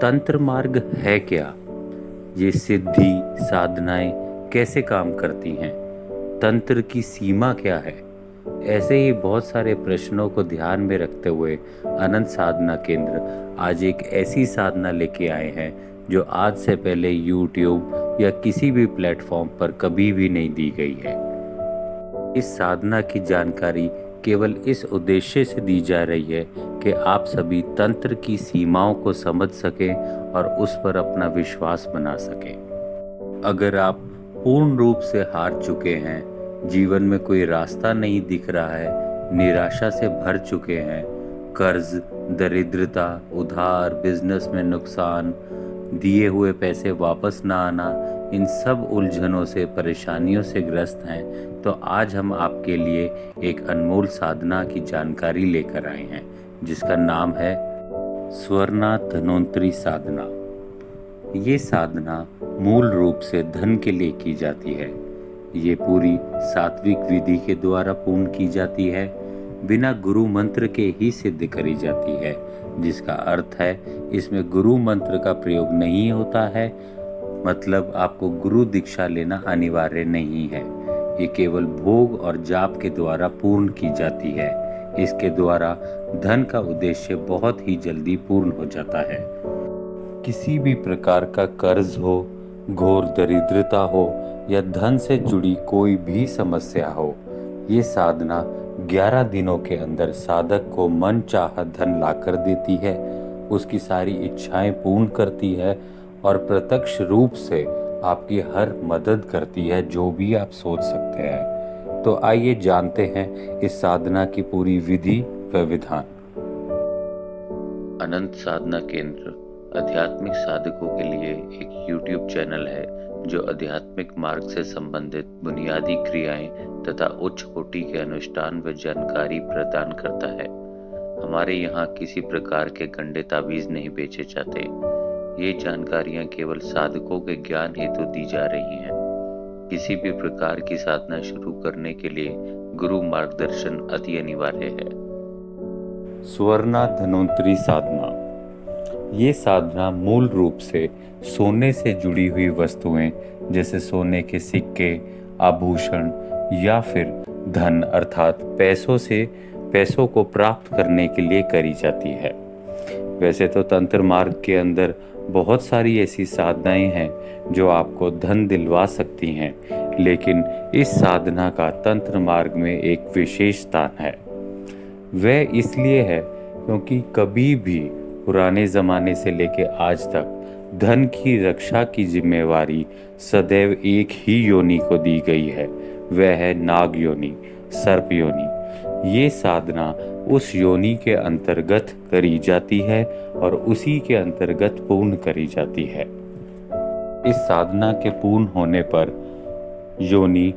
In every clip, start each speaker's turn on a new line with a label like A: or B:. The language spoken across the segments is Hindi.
A: तंत्र मार्ग है क्या? ये सिद्धि साधनाएं कैसे काम करती हैं? तंत्र की सीमा क्या है? ऐसे ही बहुत सारे प्रश्नों को ध्यान में रखते हुए अनंत साधना केंद्र आज एक ऐसी साधना लेके आए हैं जो आज से पहले YouTube या किसी भी प्लेटफॉर्म पर कभी भी नहीं दी गई है। इस साधना की जानकारी केवल इस उद्देश्य से दी जा रही है कि आप सभी तंत्र की सीमाओं को समझ सकें और उस पर अपना विश्वास बना सकें। अगर आप पूर्ण रूप से हार चुके हैं, जीवन में कोई रास्ता नहीं दिख रहा है, निराशा से भर चुके हैं, कर्ज, दरिद्रता, उधार, बिजनेस में नुकसान, दिए हुए पैसे वापस ना आना, इन सब उलझनों से परेशानियों से ग्रस्त हैं, तो आज हम आपके लिए एक अनमोल साधना की जानकारी लेकर आए हैं जिसका नाम है स्वर्णा धनोंतरी साधना। ये साधना मूल रूप से धन के लिए की जाती है। ये पूरी सात्विक विधि के द्वारा पूर्ण की जाती है, बिना गुरु मंत्र के ही सिद्ध करी जाती है, जिसका अर्थ है इसमें गुरु मंत्र का प्रयोग नहीं होता है, मतलब आपको गुरु दीक्षा लेना अनिवार्य नहीं है। ये केवल भोग और जाप के द्वारा पूर्ण की जाती है। इसके द्वारा धन का उद्देश्य बहुत ही जल्दी पूर्ण हो जाता है। किसी भी प्रकार का कर्ज हो, घोर दरिद्रता हो या धन से जुड़ी कोई भी समस्या हो, ये साधना 11 दिनों के अंदर साधक को मन चाहा धन लाकर देती है, उसकी सारी इच्छाएं पूर्ण करती है और प्रत्यक्ष रूप से आपकी हर मदद करती है जो भी आप सोच सकते हैं। तो आइए जानते हैं इस साधना की पूरी विधि व विधान। अनंत साधना केंद्र आध्यात्मिक साधकों के लिए एक YouTube चैनल है जो आध्यात्मिक मार्ग से संबंधित बुनियादी क्रियाएं तथा उच्च कोटि के अनुष्ठान व जानकारी प्रदान करता है। हमारे यहाँ किसी प्रकार के गंडे ताबीज नहीं बेचे जाते। ये जानकारियाँ केवल साधकों के ज्ञान हेतु दी जा रही हैं। किसी भी प्रकार की साधना शुरू करने के लिए गुरु मार्गदर्शन अति अनिवार्य है। स्वर्णा धनोंतरी साधना। ये साधना मूल रूप से सोने से जुड़ी हुई वस्तुएं जैसे सोने के सिक्के, आभूषण या फिर धन अर्थात पैसों को प्राप्त करने के लिए करी जाती है। वैसे तो तंत्र मार्ग के अंदर बहुत सारी ऐसी साधनाएं हैं जो आपको धन दिलवा सकती हैं, लेकिन इस साधना का तंत्र मार्ग में एक विशेष स्थान है। वह इसलिए है क्योंकि कभी भी पुराने ज़माने से लेकर आज तक धन की रक्षा की जिम्मेवारी सदैव एक ही योनि को दी गई है, वह है नाग योनि, सर्प योनि। ये साधना उस योनि के अंतर्गत करी जाती है और उसी के अंतर्गत पूर्ण करी जाती है। इस साधना के पूर्ण होने पर योनि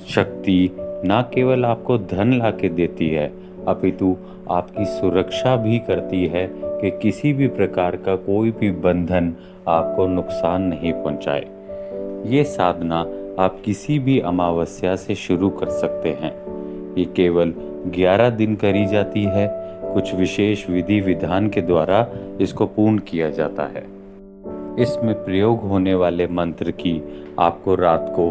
A: शक्ति न केवल आपको धन लाके देती है, अपितु आपकी सुरक्षा भी करती है कि किसी भी प्रकार का कोई भी बंधन आपको नुकसान नहीं पहुंचाए। ये साधना आप किसी भी अमावस्या से शुरू कर सकते हैं। ये केवल 11 दिन करी जाती है। कुछ विशेष विधि विधान के द्वारा इसको पूर्ण किया जाता है। इसमें प्रयोग होने वाले मंत्र की आपको रात को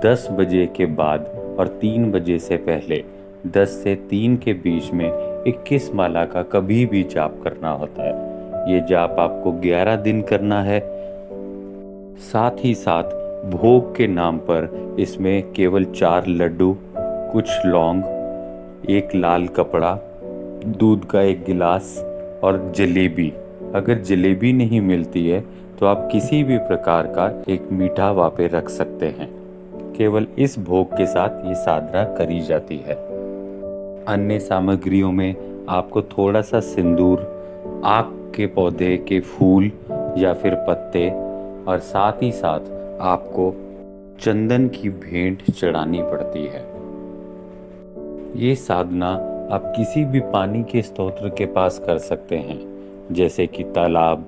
A: 10 बजे के बाद और 3 बजे से पहले 10 से 3 के बीच में 21 माला का कभी भी जाप करना होता है। ये जाप आपको 11 दिन करना है। साथ ही साथ भोग के नाम पर इसमें केवल 4 लड्डू, कुछ लौंग, एक लाल कपड़ा, दूध का 1 गिलास और जलेबी। अगर जलेबी नहीं मिलती है तो आप किसी भी प्रकार का एक मीठा वहाँ पे रख सकते हैं। केवल इस भोग के साथ ये साधना करी जाती है। अन्य सामग्रियों में आपको थोड़ा सा सिंदूर, आक के पौधे के फूल या फिर पत्ते और साथ ही साथ आपको चंदन की भेंट चढ़ानी पड़ती है। ये साधना आप किसी भी पानी के स्तोत्र के पास कर सकते हैं, जैसे कि तालाब,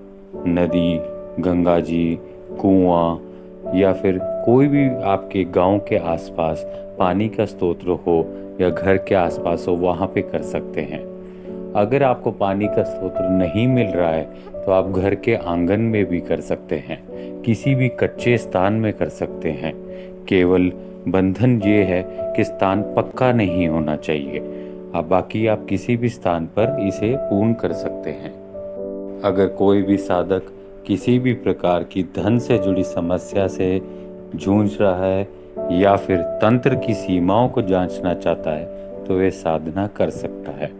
A: नदी, गंगा जी, कुआं या फिर कोई भी आपके गांव के आसपास पानी का स्तोत्र हो या घर के आसपास हो, वहाँ पे कर सकते हैं। अगर आपको पानी का स्तोत्र नहीं मिल रहा है तो आप घर के आंगन में भी कर सकते हैं, किसी भी कच्चे स्थान में कर सकते हैं। केवल बंधन ये है कि स्थान पक्का नहीं होना चाहिए। बाकी आप किसी भी स्थान पर इसे पूर्ण कर सकते हैं। अगर कोई भी साधक किसी भी प्रकार की धन से जुड़ी समस्या से जूझ रहा है या फिर तंत्र की सीमाओं को जांचना चाहता है तो वे साधना कर सकता है।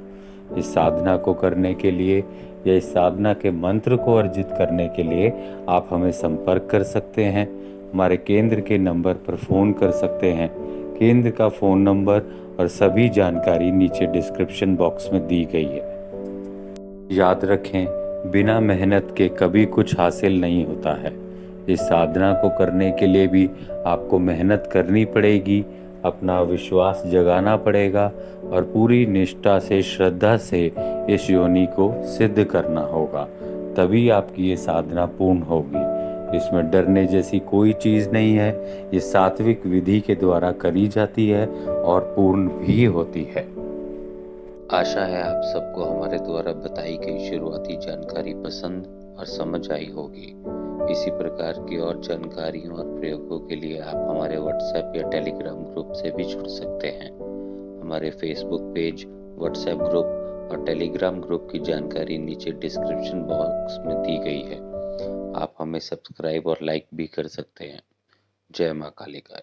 A: इस साधना को करने के लिए या इस साधना के मंत्र को अर्जित करने के लिए आप हमें संपर्क कर सकते हैं। हमारे केंद्र के नंबर पर फ़ोन कर सकते हैं। केंद्र का फ़ोन नंबर और सभी जानकारी नीचे डिस्क्रिप्शन बॉक्स में दी गई है। याद रखें, बिना मेहनत के कभी कुछ हासिल नहीं होता है। इस साधना को करने के लिए भी आपको मेहनत करनी पड़ेगी, अपना विश्वास जगाना पड़ेगा और पूरी निष्ठा से, श्रद्धा से इस योनि को सिद्ध करना होगा। तभी आपकी ये साधना पूर्ण होगी। इसमें डरने जैसी कोई चीज़ नहीं है। ये सात्विक विधि के द्वारा करी जाती है और पूर्ण भी होती है। आशा है आप सबको हमारे द्वारा बताई गई शुरुआती जानकारी पसंद और समझ आई होगी। इसी प्रकार की और जानकारियों और प्रयोगों के लिए आप हमारे व्हाट्सएप या टेलीग्राम ग्रुप से भी जुड़ सकते हैं। हमारे फेसबुक पेज, व्हाट्सएप ग्रुप और टेलीग्राम ग्रुप की जानकारी नीचे डिस्क्रिप्शन बॉक्स में दी गई है। आप हमें सब्सक्राइब और लाइक भी कर सकते हैं। जय मां कालिका।